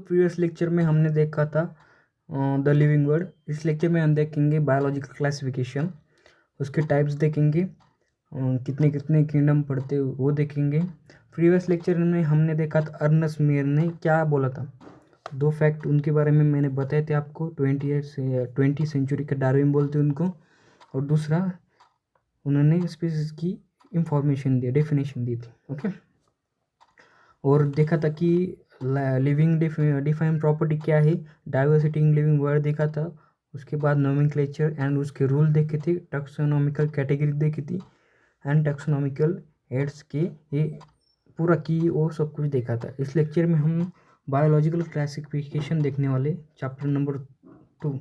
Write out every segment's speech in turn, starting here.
Previous lecture में हमने देखा था द लिविंग वर्ल्ड। इस लेक्चर में हम देखेंगे बायोलॉजिकल क्लासिफिकेशन, उसके टाइप्स देखेंगे, कितने कितने किंगडम पढ़ते वो देखेंगे। प्रीवियस लेक्चर में हमने देखा था अर्नस्ट मेयर ने क्या बोला था, 2 फैक्ट उनके बारे में मैंने बताए थे आपको। 20 सेंचुरी का डार्विन बोलते उनको, और दूसरा उन्होंने स्पीसीज की इंफॉर्मेशन दी, डेफिनेशन दी थी। ओके, और देखा था कि लिविंग डिफाइन प्रॉपर्टी क्या है, डाइवर्सिटी इन लिविंग वर्ड देखा था। उसके बाद नोमेनक्लेचर एंड उसके रूल देखे थे, टैक्सोनॉमिकल कैटेगरी देखी थी एंड टैक्सोनॉमिकल एड्स के ये पूरा की वो सब कुछ देखा था। इस लेक्चर में हम बायोलॉजिकल क्लासिफिकेशन देखने वाले, चैप्टर नंबर 2।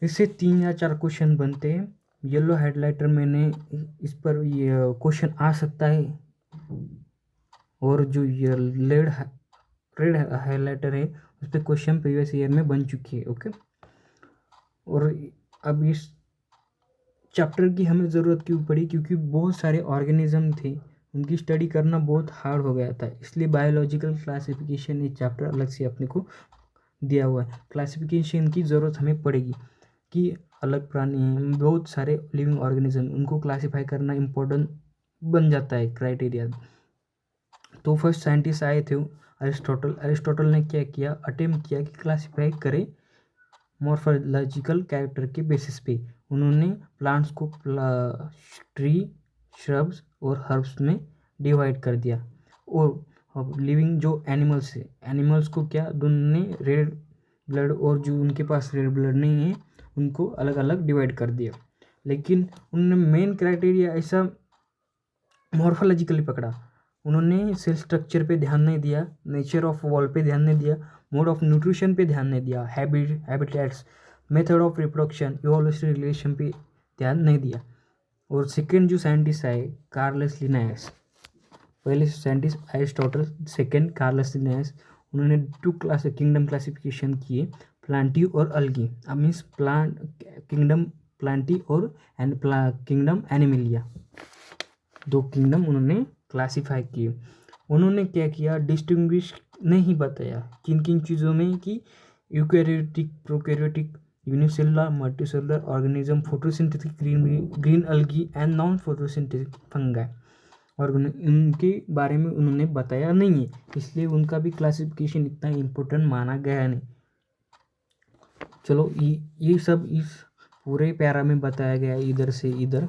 इससे 3 या 4 क्वेश्चन बनते हैं। येलो हाइलाइटर मैंने इस पर ये क्वेश्चन आ सकता है, और जो ये रेड हाइलाइटर है उस पर क्वेश्चन प्रीवियस ईयर में बन चुकी है। ओके, और अब इस चैप्टर की हमें ज़रूरत क्यों पड़ी, क्योंकि बहुत सारे ऑर्गेनिज्म थे, उनकी स्टडी करना बहुत हार्ड हो गया था, इसलिए बायोलॉजिकल क्लासिफिकेशन ये चैप्टर अलग से अपने को दिया हुआ है। क्लासिफिकेशन की ज़रूरत हमें पड़ेगी कि अलग प्राणी हैं, बहुत सारे लिविंग ऑर्गेनिज्म, उनको क्लासीफाई करना इम्पोर्टेंट बन जाता है क्राइटेरिया। तो फर्स्ट साइंटिस्ट आए थे अरिस्टोटल ने क्या किया, अटेम्प्ट किया कि क्लासीफाई करे मॉर्फोलॉजिकल कैरेक्टर के बेसिस पे। उन्होंने प्लांट्स को ट्री, श्रब्स और हर्ब्स में डिवाइड कर दिया, और लिविंग जो एनिमल्स है, एनिमल्स को क्या दोनों ने रेड ब्लड और जो उनके पास रेड ब्लड नहीं है उनको अलग अलग डिवाइड कर दिया। लेकिन उन्होंने मेन क्राइटेरिया ऐसा मॉर्फोलॉजिकली पकड़ा, उन्होंने सेल स्ट्रक्चर पे ध्यान नहीं दिया, नेचर ऑफ वॉल पे ध्यान नहीं दिया, मोड ऑफ न्यूट्रिशन पे ध्यान नहीं दिया, habitats, method of reproduction, evolutionary relation पे ध्यान नहीं दिया। और सेकेंड जो साइंटिस्ट आए कार्लस लिनायस, पहले scientist Aristotle, second Carolus Linnaeus, उन्होंने 2 क्लास किंगडम क्लासिफिकेशन किए, प्लांटी और अल्गी। अब मीन्स प्लांट किंगडम प्लांटी और किंगडम एनिमलिया, 2 किंगडम उन्होंने क्लासीफाई किए। उन्होंने क्या किया, डिस्टिंग्विश नहीं बताया किन किन चीज़ों में कि eukaryotic, prokaryotic, unicellular, multicellular organism, photosynthetic green algae and non photosynthetic fungi, और उनके बारे में उन्होंने बताया नहीं है, इसलिए उनका भी क्लासिफिकेशन इतना इम्पोर्टेंट माना गया नहीं। चलो ये सब इस पूरे पैरा में बताया गया, इधर से इधर,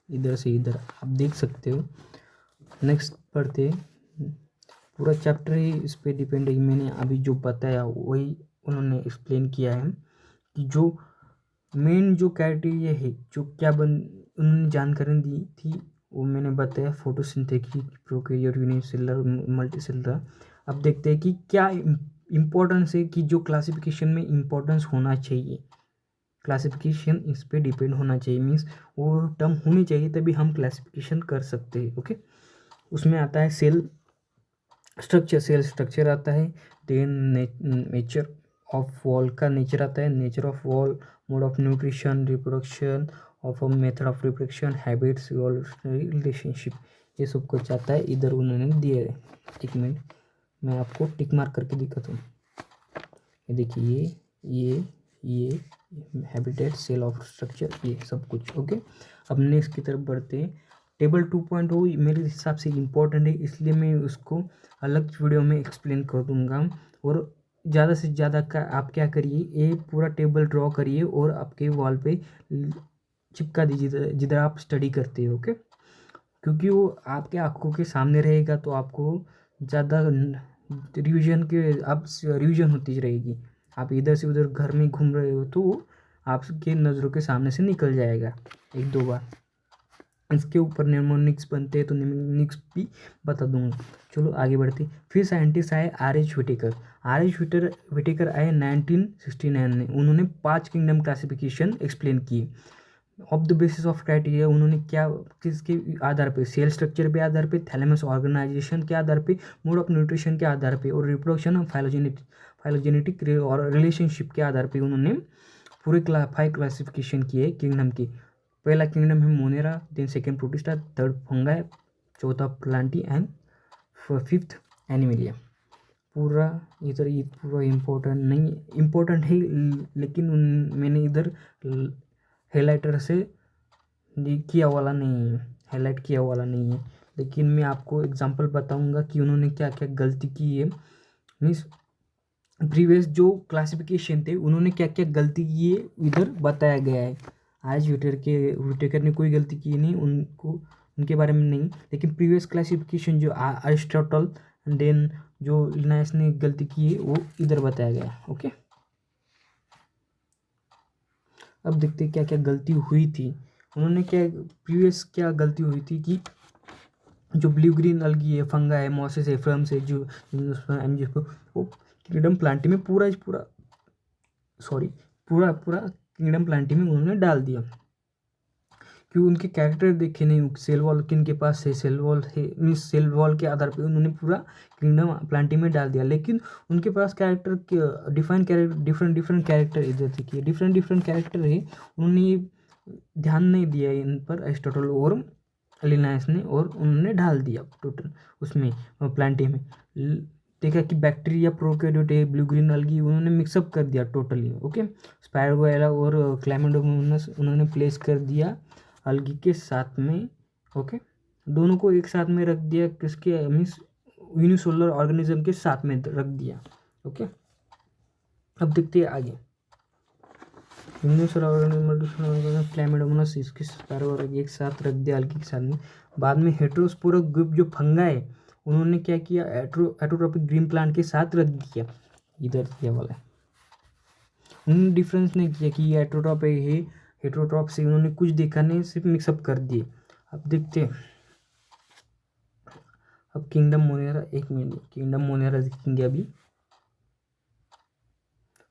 इधर से इधर, आप देख सकते हो। नेक्स्ट पढ़ते, पूरा चैप्टर ही इस पे डिपेंड है। मैंने अभी जो बताया वही उन्होंने एक्सप्लेन किया है कि जो मेन जो क्राइटेरिया है, जो क्या उन्होंने जानकारी दी थी वो मैंने बताया, फोटोसिंथेटिक, प्रोकैरियोट, यूनिसेलुलर, मल्टीसेलुलर। अब देखते हैं कि क्या इम्पोर्टेंस है, कि जो क्लासिफिकेशन में इम्पोर्टेंस होना चाहिए, क्लासिफिकेशन इस पे डिपेंड होना चाहिए, मीन्स वो टर्म होनी चाहिए तभी हम क्लासिफिकेशन कर सकते हैं। ओके, उसमें आता है सेल स्ट्रक्चर, सेल स्ट्रक्चर आता है, देन नेचर ऑफ वॉल का नेचर आता है, nature of wall, mode of nutrition, reproduction of method of reproduction, habits, relationship, ये सब कुछ आता है। इधर उन्होंने दिए है, 1 मिनट मैं आपको टिक मार्क करके दिखाता हूँ। ये देखिए, ये हैबिटेट, सेल ऑफ स्ट्रक्चर, ये सब कुछ। ओके, अब नेक्स्ट की तरफ बढ़ते हैं। टेबल 2.0 मेरे हिसाब से इम्पोर्टेंट है, इसलिए मैं उसको अलग वीडियो में एक्सप्लेन कर दूंगा। और ज़्यादा से ज़्यादा का आप क्या करिए, ये पूरा टेबल ड्रॉ करिए और आपके वॉल पे चिपका दीजिए जिधर आप स्टडी करते हो। ओके, क्योंकि वो आपके आंखों के सामने रहेगा तो आपको ज़्यादा रिवीजन होती रहेगी। आप इधर से उधर घर में घूम रहे हो तो आपके नज़रों के सामने से निकल जाएगा 1-2 बार। इसके ऊपर निमोनिक्स बनते हैं तो निमोनिक्स भी बता दूंगा। चलो आगे बढ़ते। फिर साइंटिस्ट आए RH व्हिटेकर। RH व्हिटेकर आए 1969 में। उन्होंने 5 किंगडम क्लासिफिकेशन एक्सप्लेन किए of the basis of criteria. उन्होंने क्या, किसके आधार पे, सेल स्ट्रक्चर के आधार पे, थैलेमस ऑर्गेनाइजेशन के आधार पे, मोड ऑफ न्यूट्रिशन के आधार पे, और रिप्रोडक्शन ऑफ फाइलोजेनेटिक और रिलेशनशिप के आधार पे उन्होंने पूरे 5 क्लासिफिकेशन किए किंगडम की। पहला किंगडम है Monera, then second Protista, third Fungi, चौथा प्लांटी एंड 5th एनिमलिया। पूरा इधर ये पूरा इम्पोर्टेंट नहीं, इम्पोर्टेंट है लेकिन मैंने इधर हाइलाइटर से किया वाला नहीं है, हाईलाइट किया वाला नहीं है। लेकिन मैं आपको एग्जांपल बताऊंगा कि उन्होंने क्या क्या गलती की है। मीन्स प्रीवियस जो क्लासिफिकेशन थे उन्होंने क्या क्या गलती की है इधर बताया गया है। आज व्हिटेकर ने कोई गलती की नहीं, उनको उनके बारे में नहीं, लेकिन प्रीवियस क्लासिफिकेशन जो अरिस्टोटल देन जो लिनायस ने गलती की है वो इधर बताया गया है। ओके, अब देखते क्या क्या गलती हुई थी। उन्होंने क्या प्रीवियस क्या गलती हुई थी कि जो ब्लू ग्रीन अलगी है, फंगा है, मॉसेस है, फ्रम्स है, जो वो किंगडम प्लांटी में पूरा किंगडम प्लांटी में उन्होंने डाल दिया। क्यों? उनके कैरेक्टर देखे नहीं, सेल वॉल किन के पास है, सेल वॉल है, मीन्स सेल वॉल के आधार पे उन्होंने पूरा किंगडम प्लांटी में डाल दिया। लेकिन उनके पास कैरेक्टर डिफरेंट कैरेक्टर इधर देखिए, डिफरेंट कैरेक्टर है, उन्होंने ध्यान नहीं दिया इन पर एरिस्टोटल और लिनायस ने, और उन्होंने डाल दिया टोटल उसमें प्लांटी में। देखा कि बैक्टीरिया, प्रोकैरियोट है, ब्लू ग्रीन अलगी उन्होंने मिक्सअप कर दिया टोटली। ओके, स्पायरोगाइला और क्लैमिडोमोनास उन्होंने प्लेस कर दिया अलगी के साथ में। ओके, दोनों को एक साथ में रख दिया, किसके मीन्स यूनिसेलुलर ऑर्गेनिज्म के साथ में रख दिया। ओके, अब देखते हैं आगे। यूनिसेलुलर ऑर्गेनिज्म क्लैमिडोमोनास इसके स्पायरोगाइला एक साथ रख दिया अलगी के साथ में। बाद में हेटेरोस्पोरस ग्रुप जो फंगा है उन्होंने क्या किया, एटोट्रोपिक ग्रीन प्लांट के साथ रख दिया, इधर ये वाला। उन्होंने डिफरेंस नहीं किया कि ये एटोट्रॉप है, हेटेरोट्रॉप से उन्होंने कुछ देखा नहीं, सिर्फ मिक्सअप कर दिए। अब देखते हैं, अब किंगडम मोनेरा, एक मिनट, किंगडम मोनेरा देखेंगे अभी।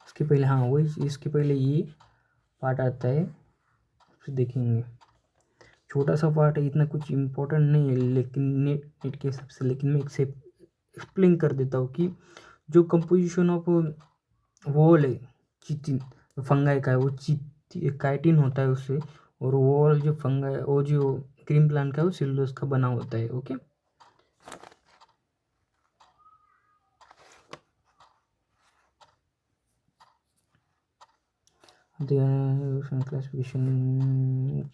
उसके पहले हाँ वही, इसके पहले ये पार्ट आता है, फिर देखेंगे। छोटा सा पार्ट है, इतना कुछ इम्पोर्टेंट नहीं है लेकिन नेट के हिसाब से, लेकिन मैं इसे एक्सप्लेन कर देता हूँ कि जो कंपोजिशन ऑफ वॉल है चिटिन फंगाई का है, वो काइटिन होता है उससे, और वॉल जो फंगाई वो जो ग्रीन प्लांट का है वो सेलुलोज का बना होता है। ओके, क्लासिफिकेशन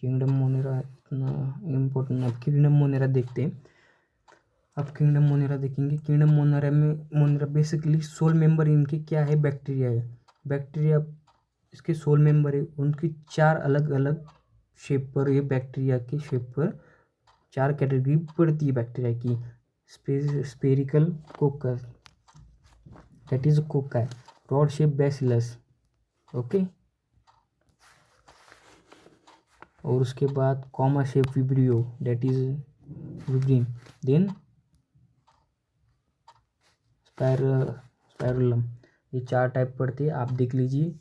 किंगडम मोनेरा इतना इम्पोर्टेंट। अब किंगडम मोनेरा देखते हैं। अब किंगडम मोनेरा देखेंगे। Kingdom Monera basically sole member इनके क्या है, बैक्टीरिया है। बैक्टीरिया इसके सोल मेंबर है, उनकी 4 अलग अलग शेप पर, ये बैक्टीरिया के शेप पर 4 कैटेगरी पड़ती है बैक्टीरिया की। Spherical coccus, that is cocci, rod shape bacillus. Okay, और उसके बाद comma shape vibrio, that is vibrium. Then spirillum, ये 4 टाइप पड़ती है, आप देख लीजिए।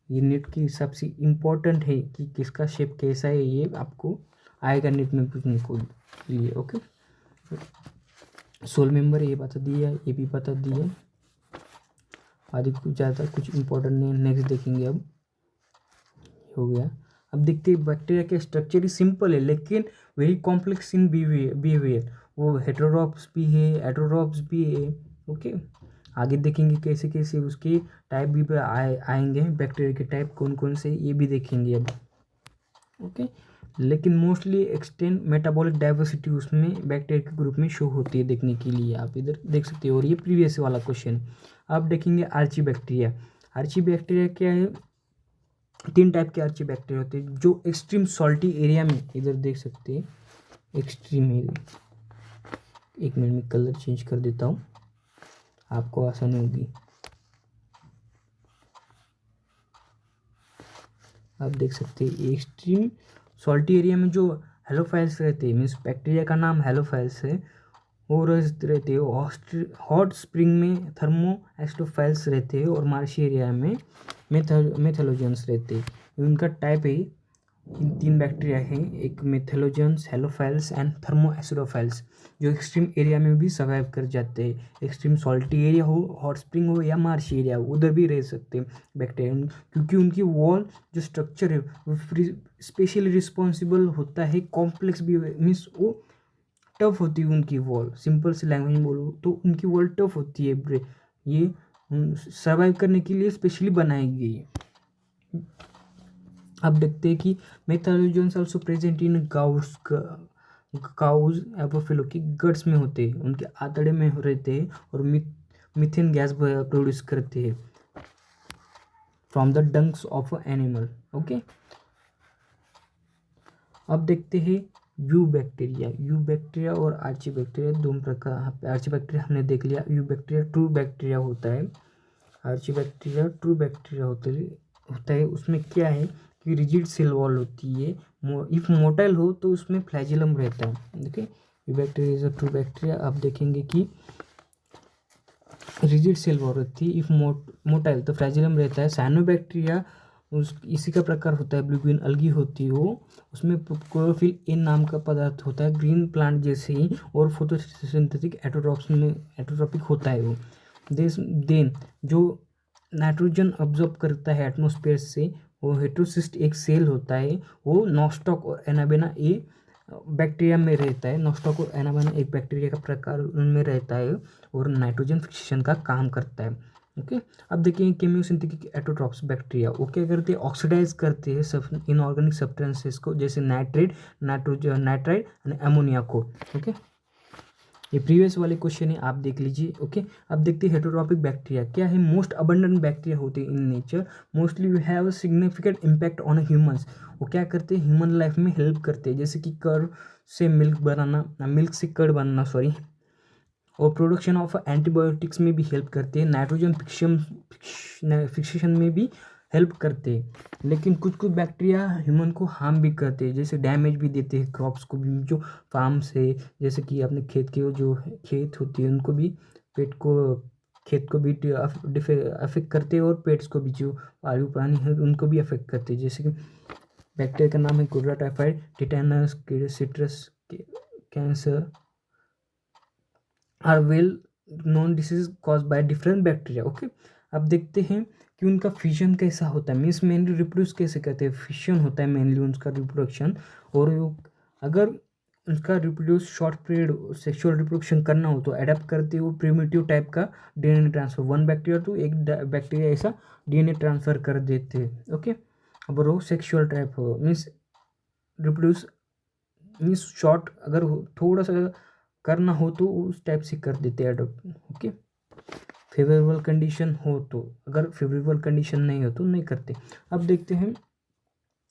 ये नेट के हिसाब से इम्पोर्टेंट है कि किसका शेप कैसा है, ये आपको आएगा नेट में पूछने को लिए। ओके, सोल मेंबर ये बता दिया, ये भी बता दिया, आदि कुछ ज़्यादा कुछ इम्पोर्टेंट नहीं। नेक्स्ट देखेंगे, अब हो गया। अब देखते हैं बैक्टीरिया के स्ट्रक्चर ही सिंपल है लेकिन वेरी कॉम्प्लेक्स इन बिहेवियर। वो हेटेरोट्रॉप्स भी है, एटोट्रॉप्स भी है। ओके, आगे देखेंगे कैसे कैसे उसके टाइप भी पे आएंगे, बैक्टीरिया के टाइप कौन कौन से ये भी देखेंगे अब। ओके, लेकिन मोस्टली एक्सटेंड मेटाबॉलिक डाइवर्सिटी उसमें बैक्टीरिया के ग्रुप में शो होती है, देखने के लिए आप इधर देख सकते हो। और ये प्रीवियस वाला क्वेश्चन। अब देखेंगे आर्ची बैक्टीरिया। आर्ची बैक्टीरिया क्या है, 3 टाइप के आर्ची बैक्टीरिया होते हैं जो एक्सट्रीम सॉल्टी एरिया में, इधर देख सकते हैं एक्सट्रीम एरिया। एक मिनट में कलर चेंज कर देता हूँ, आपको आसानी होगी। आप देख सकते हैं एक्सट्रीम सॉल्टी एरिया में जो हेलोफाइल्स रहते हैं, मीन्स बैक्टीरिया का नाम हेलोफाइल्स है, वो रहते हैं। हॉट स्प्रिंग में थर्मो एस्टोफाइल्स रहते हैं, और मार्शी एरिया में मेथेलोजेंस रहते हैं। उनका टाइप है, इन 3 बैक्टीरिया हैं, एक मेथेलोजेंस, हेलोफाइल्स एंड थर्मो एसिडोफाइल्स, जो एक्सट्रीम एरिया में भी सर्वाइव कर जाते हैं। एक्सट्रीम सॉल्टी एरिया हो, हॉट स्प्रिंग हो या मार्शी एरिया हो, उधर भी रह सकते हैं बैक्टीरिया, क्योंकि उनकी वॉल जो स्ट्रक्चर है वो स्पेशली रिस्पॉन्सिबल होता है, कॉम्प्लेक्स भी, मीन्स वो टफ होती है उनकी वॉल। सिंपल सी लैंग्वेज में बोलो तो उनकी वॉल टफ होती है ये सर्वाइव करने के लिए स्पेशली बनाई गई है। अब देखते हैं कि मेथालोजन्स आल्सो प्रेजेंट इन काउज एबोफिलो की गट्स में होते हैं, उनके आंतड़े में रहते हैं और मीथेन गैस प्रोड्यूस करते हैं from the dunks of animal. Okay, अब देखते हैं यू बैक्टीरिया और आर्ची बैक्टीरिया, दोनों प्रकार। आर्ची बैक्टीरिया हमने देख लिया, यू बैक्टीरिया ट्रू बैक्टीरिया होता है, आर्ची बैक्टीरिया ट्रू बैक्टीरिया होता है। उसमें क्या है कि रिजिड सेल वॉल होती है, इफ मोटाइल हो तो उसमें फ्लैजिलम रहता है। देखिए you bacteria is a true bacteria. आप देखेंगे कि रिजिड सेल वॉल होती है, इफ मोटाइल तो फ्लैजिलम रहता है। साइनोबैक्टीरिया इसी का प्रकार होता है, ब्लू ग्रीन अलगी होती है वो, उसमें क्लोरोफिल ए नाम का पदार्थ होता है, ग्रीन प्लांट जैसे ही, और फोटोसिंथेटिक एटोट्रॉपिक होता है वो। देन जो नाइट्रोजन ऑब्जॉर्ब करता है एटमॉस्फेयर से, वो हेट्रोसिस्ट एक सेल होता है, वो नॉस्टॉक और एनाबेना ए बैक्टीरिया में रहता है। नॉस्टॉक और एनाबेना एक बैक्टीरिया का प्रकार उनमें रहता है और नाइट्रोजन फिक्सेशन का काम करता है। ओके, अब देखिए केमियोसिंथेटिक एटोट्रॉप्स बैक्टीरिया, वो क्या करते हैं, ऑक्सीडाइज करते हैं सब इनऑर्गेनिक सब्सटेंसेस को, जैसे नाइट्राइड और अमोनिया को। ओके, ये प्रीवियस वाले क्वेश्चन है, आप देख लीजिए। ओके, अब देखते हैं हेटेरोट्रॉपिक बैक्टीरिया क्या है। मोस्ट अबंडेंट बैक्टीरिया होते हैं in nature, mostly we have significant impact on humans. वो क्या करते हैं, ह्यूमन लाइफ में हेल्प करते हैं, जैसे कि कर्ड से मिल्क बनाना, मिल्क से कर्ड बनाना सॉरी, और प्रोडक्शन ऑफ एंटीबायोटिक्स में भी हेल्प करते हैं, नाइट्रोजन फिक्सेशन में भी हेल्प करते हैं। लेकिन कुछ कुछ बैक्टीरिया ह्यूमन को हार्म भी करते हैं, जैसे डैमेज भी देते हैं क्रॉप्स को भी, जो फार्म से, जैसे कि अपने खेत के जो खेत होती है उनको भी, खेत को भी अफेक्ट करते हैं, और पेट्स को भी, जो पालतू प्राणी है उनको भी अफेक्ट करते हैं। जैसे कि बैक्टीरिया का नाम है cholera typhoid, tetanus, citrus canker are well known disease caused by different bacteria. Okay, अब देखते हैं कि उनका फिशन कैसा होता है, मीन्स मेनली रिप्रोड्यूस कैसे करते हैं, फिशन होता है मेनली उनका रिप्रोडक्शन। और अगर उनका reproduce short period sexual reproduction करना हो तो अडेप्ट करते हो प्रिमिटिव टाइप का डीएनए ट्रांसफर, वन बैक्टीरिया तो एक बैक्टीरिया ऐसा डीएनए ट्रांसफर कर देते हैं। ओके, अब वो सेक्सुअल टाइप हो, मीन्स रिप्रोड्यूस मीन्स शॉर्ट अगर थोड़ा सा करना हो तो उस टाइप से कर देते हैं अडोप्ट। ओके, फेवरेबल कंडीशन हो तो, अगर फेवरेबल कंडीशन नहीं हो तो नहीं करते। अब देखते हैं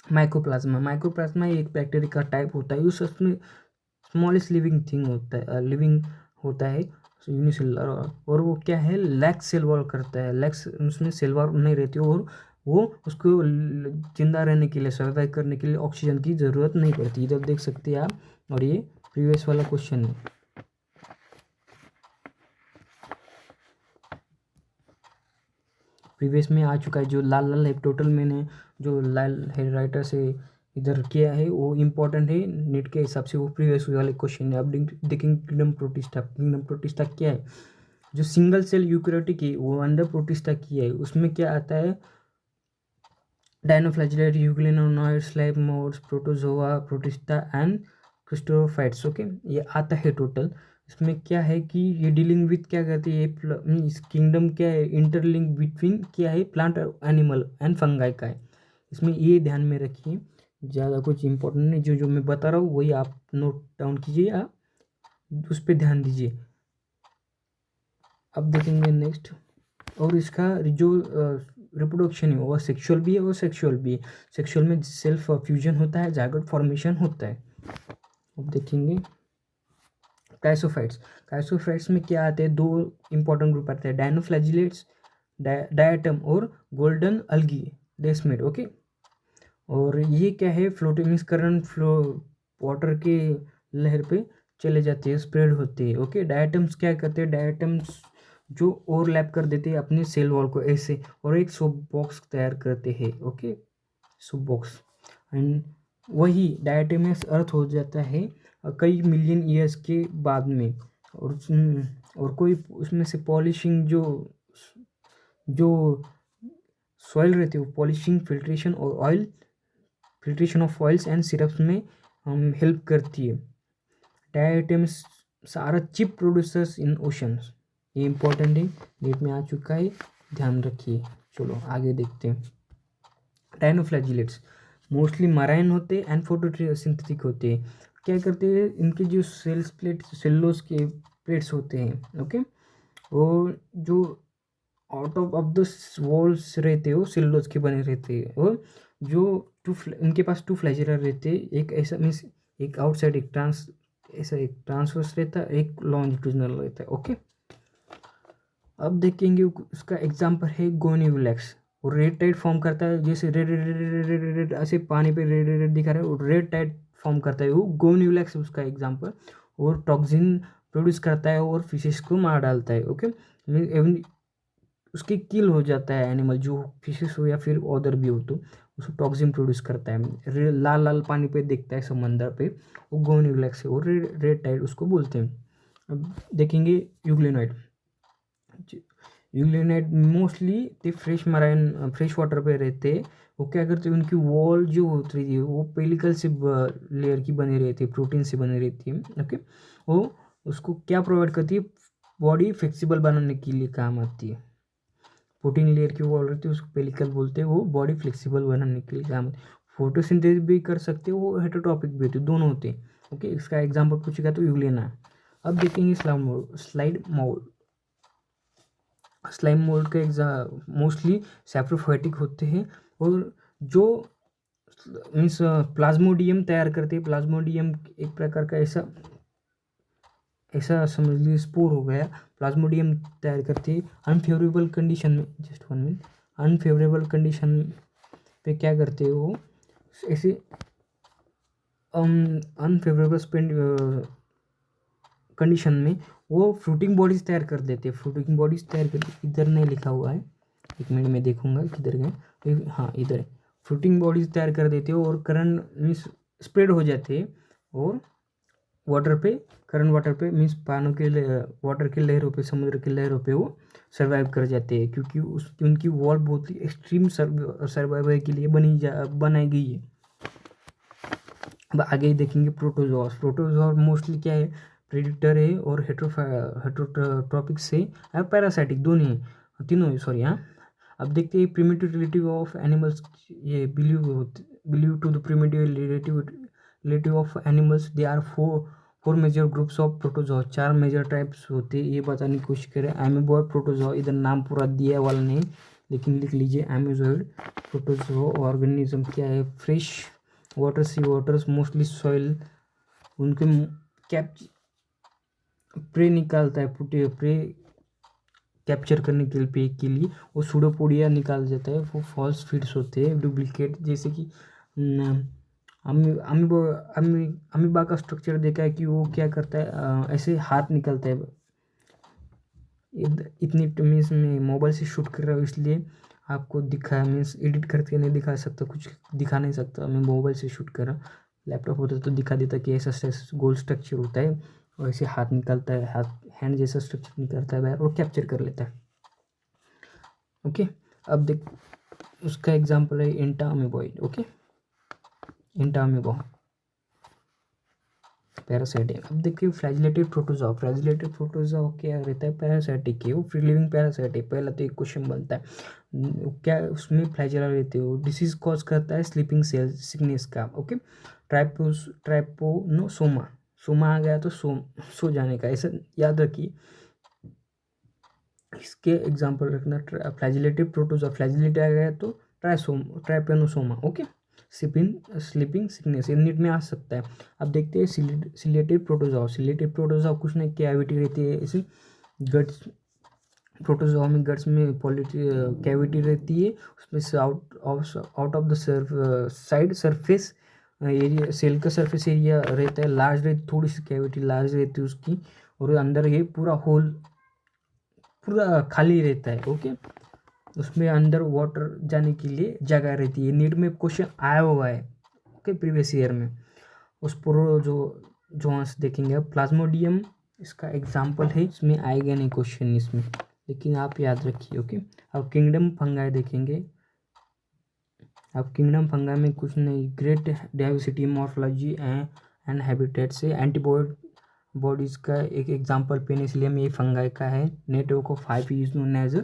माइकोप्लाज्मा एक बैक्टीरिया का टाइप होता है, उसमें स्मॉलेस्ट लिविंग थिंग होता है यूनिसेलुलर, और वो क्या है, लैक्स सेल वॉल करता है, लैक्स उसमें सेल वॉल नहीं रहती, और वो उसको जिंदा रहने के लिए, सर्वाइव करने के लिए ऑक्सीजन की ज़रूरत नहीं पड़ती। इधर देख सकते हैं आप, और ये प्रीवियस वाला क्वेश्चन है। प्रीवियस में आ चुका है, जो लाल लाल है टोटल मैंने जो लाल हेडराइटर से इधर किया है वो इम्पोर्टेंट है नीट के हिसाब से, वो प्रीवियस वाले क्वेश्चन है। अब देखेंगे किंगडम प्रोटिस्टा क्या है, जो सिंगल सेल यूकैरियोटिक है वो अंडर प्रोटिस्टा की है, उसमें क्या आता है, dinoflagellate, euglenoid, slime moulds, protozoa, protista and chrysophytes. Okay, ये आता है टोटल। इसमें क्या है कि ये डीलिंग विथ क्या करती है, इस किंगडम क्या है, इंटरलिंक बिटवीन क्या है, प्लांट एनिमल एंड फंगाई का है। इसमें ये ध्यान में रखिए, ज़्यादा कुछ इंपॉर्टेंट नहीं, जो जो मैं बता रहा हूँ वही आप नोट डाउन कीजिए, आप उस पर ध्यान दीजिए। अब देखेंगे नेक्स्ट, और इसका जो रिप्रोडक्शन है वो सेक्सुअल भी है और सेक्सुअल भी है। सेक्सुअल में सेल्फ फ्यूजन होता है, जाइगोट फॉर्मेशन होता है। अब देखेंगे काइसोफाइट्स में क्या आते हैं, दो इंपॉर्टेंट ग्रुप आते हैं, डायनोफ्लैजिलेट्स डायटम और गोल्डन अल्गी डेस्मेड। ओके, और ये क्या है, floating means current flow water के लहर पे चले जाते हैं, स्प्रेड होते हैं। ओके, डायटम्स क्या करते हैं, डायटम्स जो ओवरलैप कर देते हैं अपने सेल वॉल को ऐसे, और एक सोप बॉक्स तैयार करते हैं। ओके, सोप बॉक्स, एंड वही डायटमस अर्थ हो जाता है कई मिलियन ईयर्स के बाद में। और कोई उसमें से पॉलिशिंग जो सॉइल रहती है वो polishing, filtration of oils and syrups में हेल्प करती है। डायटम्स सारा चिप प्रोड्यूसर्स इन ओशंस। ये इम्पोर्टेंट है, नीट में आ चुका है, ध्यान रखिए। चलो आगे देखते हैं। डायनोफ्लैजिलेट्स मोस्टली मराइन होते हैं एंड फोटोसिंथेटिक होते हैं। क्या करते हैं, इनके जो सेल्स प्लेट सेल्यूलोज के प्लेट्स होते हैं, ओके, और जो आउट ऑफ द वॉल्स रहते हैं वो सेल्यूलोज के बने रहते हैं। और जो इनके पास टू फ्लैजेला रहते हैं, एक ऐसा मीन्स एक आउटसाइड एक ऐसा एक ट्रांसवर्स रहता है, एक लॉन्जिट्यूडिनल रहता है, ओके। अब देखेंगे उसका एग्जांपल है गोनिवलेक्स। और रेड टाइड फॉर्म करता है, जैसे red red red red red ऐसे पानी पे रेड रेड दिखा रहा है, और रेड टाइड फॉर्म करता है, वो गोनिवलेक्स उसका एग्जांपल। और टॉक्सिन प्रोड्यूस करता है और फिशेस को मार डालता है, ओके। उसकी किल हो जाता है एनिमल, जो फिशेस हो या फिर अदर भी हो, तो उसको टॉक्सिन प्रोड्यूस करता है। लाल लाल पानी पे दिखता है समंदर पे, वो गोनिवलेक्स है। और रेड टाइड उसको बोलते हैं। अब देखेंगे यूग्लिनॉइड। यूग्लिनॉइड मोस्टली ते फ्रेश वाटर पे रहते हैं। वो क्या करते हैं, उनकी वॉल जो होती है वो पेलिकल से लेयर की बनी रहती है, प्रोटीन से बनी रहती है, ओके। वो उसको क्या प्रोवाइड करती है, बॉडी फ्लेक्सिबल बनाने के लिए काम आती है। प्रोटीन लेयर की वॉल रहती है, उसको पेलिकल बोलते हैं, वो बॉडी फ्लेक्सिबल बनाने के लिए काम आती है। फोटोसिंथेसिस भी कर सकते हो, वो हेटेरोट्रॉपिक भी होते हैं, दोनों होते हैं, ओके। इसका एग्जाम्पल पूछेगा तो यूग्लिना। अब देखेंगे स्लाइड मोल्ड। स्लाइम मोल्ड के मोस्टली सैप्रोफाइटिक होते हैं, और जो मीन्स प्लाज्मोडियम तैयार करते हैं। प्लाज्मोडियम एक प्रकार का ऐसा समझ लीजिए स्पोर हो गया, प्लाज्मोडियम तैयार करते हैं। अनफेवरेबल कंडीशन में, जस्ट 1 मिनट, अनफेवरेबल कंडीशन पे क्या करते हैं वो, ऐसे अनफेवरेबल कंडीशन में वो फ्रूटिंग बॉडीज तैयार कर देते हैं। फ्रूटिंग बॉडीज तैयार कर, इधर नहीं लिखा हुआ है, एक मिनट में देखूंगा किधर गए, हाँ इधर है। फ्रूटिंग बॉडीज तैयार कर देते हो, और करंट मीन्स स्प्रेड हो जाते हैं, और वाटर पे, करंट वाटर पे मीन्स पानी के वाटर की लहरों पे, समुद्र की लहरों पे वो सर्वाइव कर जाते हैं, क्योंकि उनकी वॉल बहुत ही एक्सट्रीम सर्वाइवल के लिए बनाई गई है। अब आगे देखेंगे प्रोटोजोआ। प्रोटोजोआ मोस्टली क्या है, प्रेडिटर है, और हेट्रोट्रॉपिक से पैरासाइटिक, दोनों है, तीनों है, सॉरी। हाँ, अब देखते हैं प्रिमिटिव रिलेटिव ऑफ एनिमल्स। ये believe to the primitive relative of animals, they are four major groups of protozoa. 4 major types होते हैं, ये बताने की कोशिश करें। एमीबॉयड प्रोटोजोआ, इधर नाम पूरा दिया वाला नहीं, लेकिन लिख लीजिए एमीजोइड प्रोटोजोआ। ऑर्गेनिज्म क्या है, फ्रेश वाटर, सी वाटर्स, मोस्टली सॉइल। उनके प्रे निकालता है, प्रे कैप्चर करने के लिए वो सूडोपोडिया निकाल जाता है। वो फॉल्स फीड्स होते हैं, डुप्लीकेट, जैसे कि अमीबा का स्ट्रक्चर देखा है कि वो क्या करता है, ऐसे हाथ निकलता है। इतनी मीन्स में मोबाइल से शूट कर रहा हूँ, इसलिए आपको दिखा, मीन्स एडिट करके नहीं दिखा सकता, कुछ दिखा नहीं सकता। मैं मोबाइल से शूट कर रहा हूँ, लैपटॉप होता तो दिखा देता कि ऐसा गोल स्ट्रक्चर होता है, और ऐसे हाथ निकलता है, हैंड जैसा स्ट्रक्चर निकलता है बाहर, और कैप्चर कर लेता है, ओके। अब देख, उसका एग्जांपल है इंटा अमीबॉइड, ओके। इंटा अमीबा पैरासाइट है। अब देखिए फ्लैजिलेटेड प्रोटोजोआ। फ्लैजिलेटेड प्रोटोजोआ क्या रहता है, पैरासाइटिक है, वो फ्री लिविंग पैरासाइट है। पहला तो एक क्वेश्चन बनता है, क्या उसमें फ्लैजेला रहते हो, डिसीज कॉज करता है स्लीपिंग सेल सिकनेस का, ओके। ट्राइपोनोसोमा, सोमा आ गया तो सो जाने का, ऐसा याद रखिए। इसके एग्जाम्पल रखना, फ्लैजिलेटेड प्रोटोजोआ, फ्लैजिलेट आ गया तो ट्राइपेनोसोमा, ओके। स्लीपिंग सिकनेस, ये नीट में आ सकता है। अब देखते हैं सिलेटेड प्रोटोजोआ। सिलेटेड प्रोटोजोआ कुछ नहीं, कैविटी रहती है, इसे गट्स, प्रोटोजोआ में गट्स में कैविटी रहती है, उसमें से out of the side surface area, cell का सरफेस एरिया रहता है, लार्ज रहती, थोड़ी सी कैविटी लार्ज रहती है उसकी, और अंदर ये पूरा होल पूरा खाली रहता है, ओके। उसमें अंदर वाटर जाने के लिए जगह रहती है। नीट में क्वेश्चन आया हुआ है, ओके, प्रीवियस ईयर में। उस पूरा जो आंसर देखेंगे। अब प्लाज्मोडियम इसका एग्जाम्पल है, इसमें आएगा नहीं क्वेश्चन इसमें, लेकिन आप याद रखिए, ओके। अब किंगडम फंगाई देखेंगे। अब किंगडम फंगाई में कुछ नहीं, great diversity, morphology and habitat से एंटीबॉड बॉडीज़ का एक एग्जांपल पेनिसिलियम ये फंगाई का है। Network of 5 is known as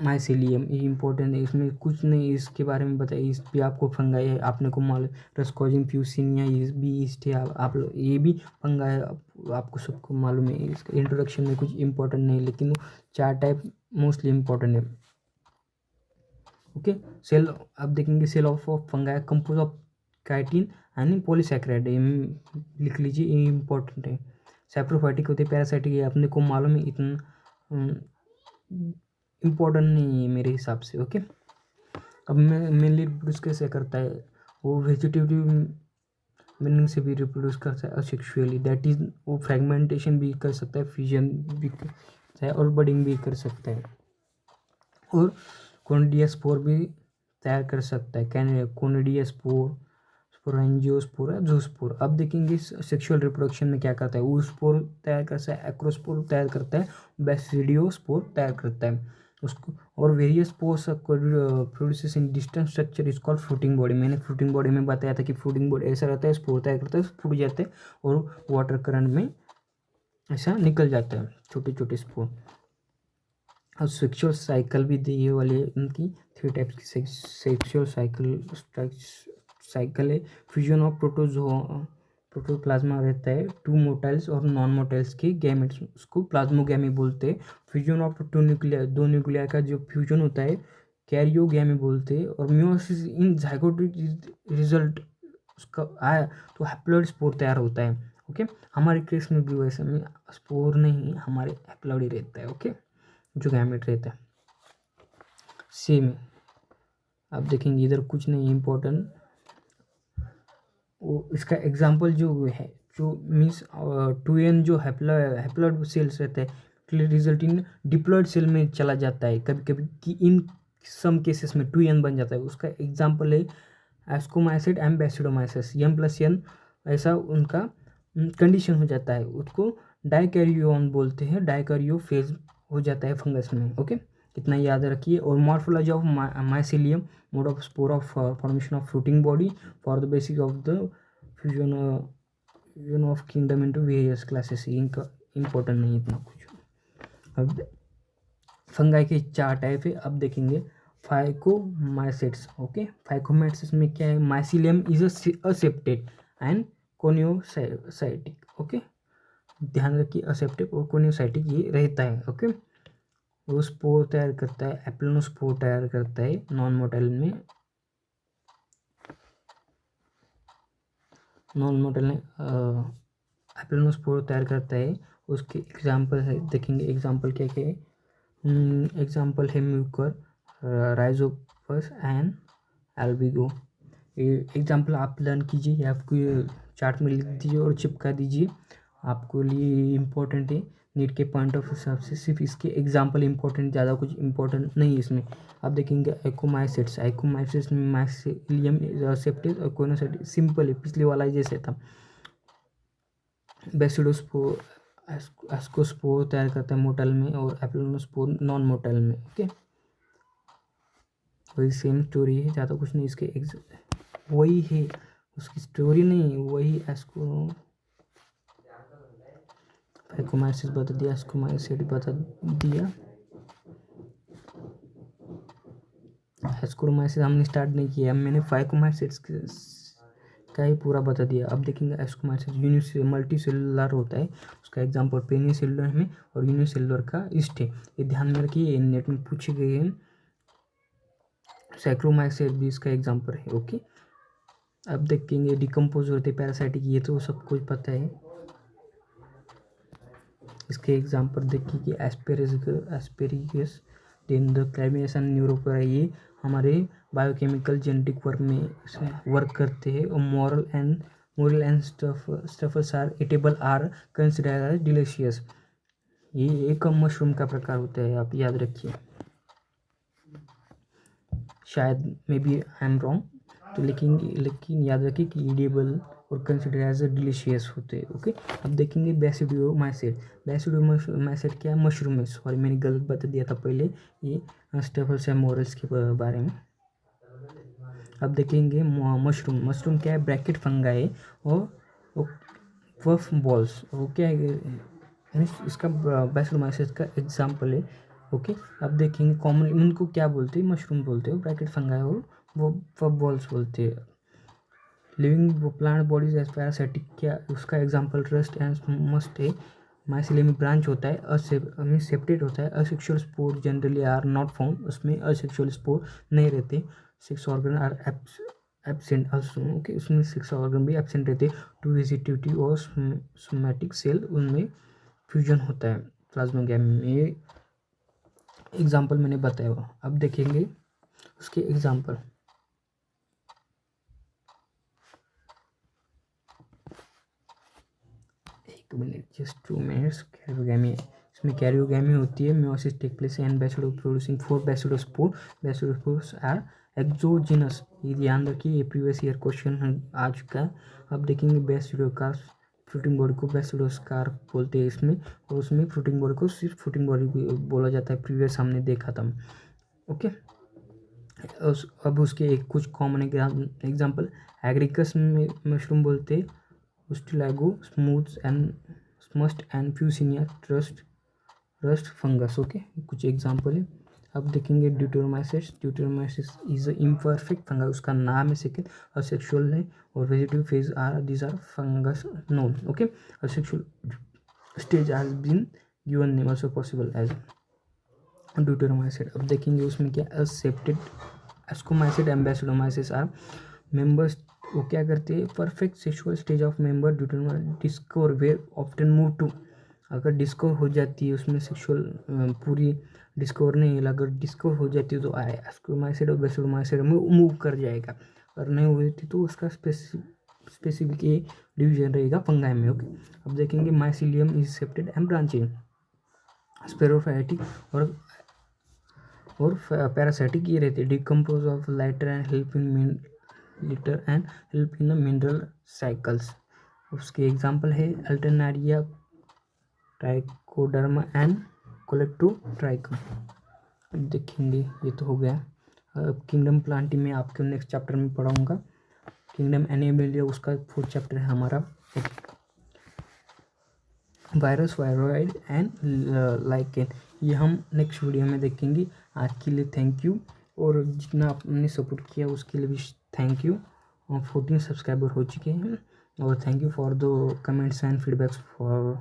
mycelium. ये इंपॉर्टेंट है, इसमें कुछ नहीं इसके बारे में बताइए। इस भी आपको फंगाई है, आपने को मालूम रस्कोजिन फ्यूसिनिया ये भी ईस्ट है। आप लोग ये भी फंगाई है, आपको सबको मालूम है। इसका इंट्रोडक्शन में कुछ इंपॉर्टेंट नहीं, लेकिन वो 4 टाइप मोस्टली इंपॉर्टेंट है। ओके, सेल अब देखेंगे। Cell of fungi compose of chitin and polysaccharide, लिख लीजिए, ये इंपॉर्टेंट है। सैप्रोफाइटिक होते, पैरासाइटिक है, अपने को मालूम है, इतना इम्पोर्टेंट नहीं है मेरे हिसाब से। ओके, अब मैं मेनली रिप्रोड्यूस कैसे करता है, वो वेजिटेटिव मीनिंग से भी रिप्रोड्यूस कर सकता है, असेक्सुअली दैट इज वो फ्रेगमेंटेशन भी कर सकता है, फ्यूजन भी कर सकता है और बडिंग भी कर सकता है, और कोनिडियास्पोर भी तैयार कर सकता है। कोनिडियास्पोर, स्पोरेंजियोस्पोर या जूस्पोर। अब देखेंगे सेक्सुअल रिप्रोडक्शन में क्या करता है। ऊस्पोर तैयार करता है, एक्रोस्पोर तैयार करता है, बेसिडियोस्पोर तैयार करता है उसको, और various spores produces in distant structure is called fruiting body. मैंने फ्रूटिंग बॉडी में बताया था कि फ्रूटिंग बॉडी ऐसा रहता है, स्पोर तैयार करता है, फूट जाते हैं और वाटर करंट में ऐसा निकल जाता है छोटे छोटे स्पोर। और सेक्सुअल साइकिल भी दिए वाले उनकी 3 टाइप्स की सेक्सुअल साइकिल है। फ्यूजन ऑफ प्रोटोप्लाज्मा रहता है, 2 मोटाइल्स और नॉन मोटाइल्स के गैमेट्स, उसको प्लाज्मोगैमी बोलते हैं। फ्यूजन ऑफ 2 न्यूक्लिया, 2 न्यूक्लिया का जो फ्यूजन होता है कैरियोगैमी बोलते हैं। और मियोसिस इन जाइगोटिक रिजल्ट उसका आया तो हैप्लॉइड स्पोर तैयार होता है। ओके, हमारे केस में भी वैसे में स्पोर नहीं, हमारे हैप्लॉइड ही रहता है। ओके, जो गैमेट रहता है सेम है। आप देखेंगे इधर कुछ नहीं इम्पोर्टेंट, वो इसका एग्जांपल जो है, जो मीन्स 2n जो हैप्लॉइड सेल्स रहते हैं रिजल्ट इन डिप्लॉइड सेल में चला जाता है कभी कभी, कि इन सम केसेस में 2n बन जाता है। उसका एग्जांपल है एस्कोमाइसिड एंड बेसिडोमाइसिस, m+n ऐसा उनका कंडीशन हो जाता है, उसको डाइकैरियोन बोलते हैं, डाइकैरियो फेज हो जाता है फंगस में। ओके, इतना याद रखिए। और morphology of mycelium, mode of spore of formation of fruiting body for the basis of the fusion of kingdom into various classes, इनका इंपॉर्टेंट नहीं इतना कुछ। अब फंगाई के 4 टाइप है। अब देखेंगे फाइकोमाइसिट्स। ओके, फाइकोमाइसिट्स में क्या है, mycelium is accepted and कोनियोसाइटिक। Okay, ध्यान रखिए, असेप्टिक और कोनियोसाइटिक ये रहता है। ओके, वो स्पोर तैयार करता है, एप्लेनोस्पोर तैयार करता है नॉन मोटाइल में, एप्लेनोस्पोर तैयार करता है। उसके एग्जाम्पल है, देखेंगे एग्जाम्पल क्या क्या है। एग्जाम्पल है Mucor, Rhizopus and Albugo. Example आप लर्न कीजिए या आपको चार्ट में लिख दीजिए और चिपका दीजिए, आपको लिए इम्पोर्टेंट है नीट के पॉइंट ऑफ हिसाब से। सिर्फ इसके एग्जाम्पल इंपॉर्टेंट, ज़्यादा कुछ इंपॉर्टेंट नहीं इसमें। आप देखेंगे एकोमाइसिट्स, एकोमाइसिट्स में माइसिलियम असेप्टेड और कोनियोसाइटिक, सिंपल है, पिछले वाला जैसे था। बेसिडोस्पोर एस्कोस्पोर तैयार करता है मोटाइल में, और एप्लेनोस्पोर नॉन मोटाइल में। ओके, वही सेम स्टोरी है, ज़्यादा कुछ नहीं इसके वही है, उसकी स्टोरी नहीं, वही एस्को फाइकोमाइसिस बता दिया, एस्कोमाइसिड बता दिया। एस्कोमाइसिस हमने स्टार्ट नहीं किया, मैंने फाइकोमाइसिस का ही पूरा बता दिया। अब देखेंगे एस्कोमाइसिस मल्टी सेलुलर होता है, उसका एग्जांपल पेनिसिलियम में और यूनिसेलुलर का ईस्ट है। ये ध्यान में रखिए, नेट में पूछे गए हैं। सैक्रोमाइसिस भी इसका एग्जांपल है। ओके, अब देखेंगे डिकम्पोज होते पैरासाइटिक, ये तो सब कुछ पता है। इसके एग्जांपल देखिए कि एस्पेरिगस, देन द क्लाइमेशन न्यूरोपर, ये हमारे बायोकेमिकल जेनेटिक वर्क में वर्क करते हैं। और morel and truffles are edible are considered as delicious. ये एक मशरूम का प्रकार होता है, आप याद रखिए, शायद maybe I am wrong, तो लेकिन याद रखिए कि ईडेबल और कंसिडर एज अ डिलीशियस होते हैं। ओके, अब देखेंगे बेसिडियोमाइसिड। बेसिडियोमाइसिड क्या है, मशरूम है, सॉरी मैंने गलत बता दिया था पहले, ये स्टेफल्स या मोरल्स के बारे में। अब देखेंगे मशरूम क्या है, ब्रैकेट फंगाई है, और पफ बॉल्स, वो क्या है, इसका बैसिलोमाइसिस का एग्जाम्पल है। ओके, अब देखेंगे कॉमन उनको क्या बोलते हैं, मशरूम बोलते हो, ब्रैकेट फंगाई, और वो पफ बॉल्स बोलते हैं। Living plant bodies as parasitic, क्या उसका एग्जाम्पल रस्ट एंड मस्ट है। माइसिलियम में ब्रांच होता है, सेप्टेट होता है। Asexual spore generally are not found, उसमें असेक्सुअल स्पोर नहीं रहते। Sex organ are absent also, okay, उसमें सेक्स ऑर्गन भी एब्सेंट रहते। टू विजिटिविटी और सोमैटिक सेल, उनमें फ्यूजन होता है प्लाज्मा गैमेट में। ये एग्जाम्पल मैंने बताया हुआ। अब देखेंगे उसके एग्जाम्पल। एक मिनट, जस्ट 2 मिनट्स। कैरियोगैमी, इसमें कैरियोगैमी होती है। Meiosis take place and basidium producing 4 basidiospore. Basidiospores are exogenous. ये ध्यान रखिए, ये प्रीवियस ईयर क्वेश्चन है आ चुका है। अब देखेंगे बैसिडोकार्प, फ्रूटिंग बॉडी को बैसिडोस्कार्प बोलते हैं इसमें, और उसमें फ्रूटिंग बॉडी को सिर्फ फ्रूटिंग बॉडी बोला जाता है। प्रीवियस हमने देखा था। ओके, अब उसके एक कुछ कॉमन एग्जाम्पल। एग्रिकस में मशरूम बोलते हैं उस्टिलागो, स्मूथ एंड स्मस्ट and puccinia, rust fungus. Okay, कुछ एग्जाम्पल है। अब देखेंगे deuteromycetes. Deuteromycetes is imperfect fungus, उसका नाम है सेकेंड। असेक्सुअल है और vegetative phase are, these are fungus known. Okay, asexual stage has been given name also possible as deuteromycetes. अब देखेंगे उसमें क्या, accepted ascomycetes and basidiomycetes are members. वो क्या करते हैं, perfect sexual stage of member discover were often move to. अगर discover हो जाती है उसमें सेक्सुअल पूरी डिस्कवर नहीं है, अगर डिस्कवर हो जाती है तो एस्कोमाइसिस और बैसिलोमाइसिस में मूव कर जाएगा। अगर नहीं हुई थी तो उसका स्पेसिफिक डिवीजन रहेगा फंगाई में। ओके, अब देखेंगे mycelium is septate and branching. Saprophytic और पैरासाइटिक ये रहते हैं। Decompose of litter and help in mineral cycles. उसके एग्जाम्पल है अल्टरनारिया, ट्राइकोडर्मा एंड कोलेक्टोट्राइकम। देखेंगे, ये तो हो गया। अब किंगडम प्लांटी में आपके नेक्स्ट चैप्टर में पढ़ाऊंगा। किंगडम एनिमलिया, उसका 4th चैप्टर है हमारा। वायरस, वायरॉइड एंड लाइकेन, ये हम नेक्स्ट वीडियो में देखेंगे। आज के लिए थैंक यू, और जितना आपने सपोर्ट किया उसके लिए भी थैंक यू। 14 सब्सक्राइबर हो चुके हैं, और thank you for the comments and feedbacks for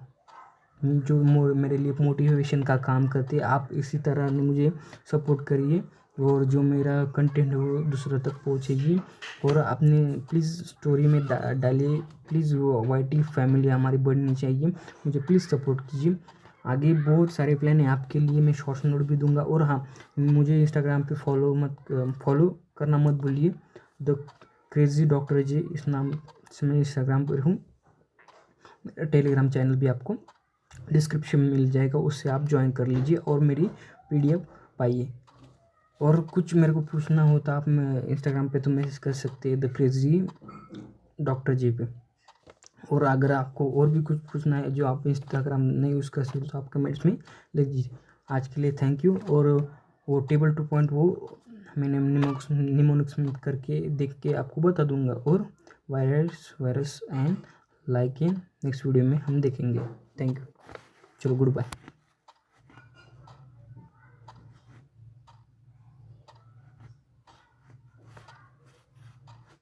जो मेरे लिए मोटिवेशन का काम करते हैं। आप इसी तरह मुझे सपोर्ट करिए, और जो मेरा कंटेंट है वो दूसरों तक पहुँचेगी। और आपने प्लीज़ स्टोरी में डालिए, प्लीज़ वाईटी फैमिली हमारी बढ़नी चाहिए, मुझे प्लीज़ सपोर्ट कीजिए। आगे बहुत सारे प्लान हैं आपके लिए, मैं शॉर्ट्स नोट भी दूंगा। और हाँ, मुझे इंस्टाग्राम पे फॉलो करना मत भूलिए, द क्रेजी डॉक्टर जी, इस नाम से मैं इंस्टाग्राम पर हूँ। मेरा टेलीग्राम चैनल भी आपको डिस्क्रिप्शन में मिल जाएगा, उससे आप ज्वाइन कर लीजिए और मेरी PDF पाइए। और कुछ मेरे को पूछना हो तो आप इंस्टाग्राम पे तो मैसेज कर सकते हैं, द क्रेजी डॉक्टर जी पे। और अगर आपको और भी कुछ पूछना है जो आप इंस्टाग्राम नहीं यूज़ कर सकते तो आप कमेंट्स में लिख दीजिए। आज के लिए थैंक यू। और वो टेबल 2 पॉइंट वो मैंने निमोनिक्स में करके देख के आपको बता दूंगा। और virus and lichen next video में हम देखेंगे। थैंक यू, चलो गुड बाय।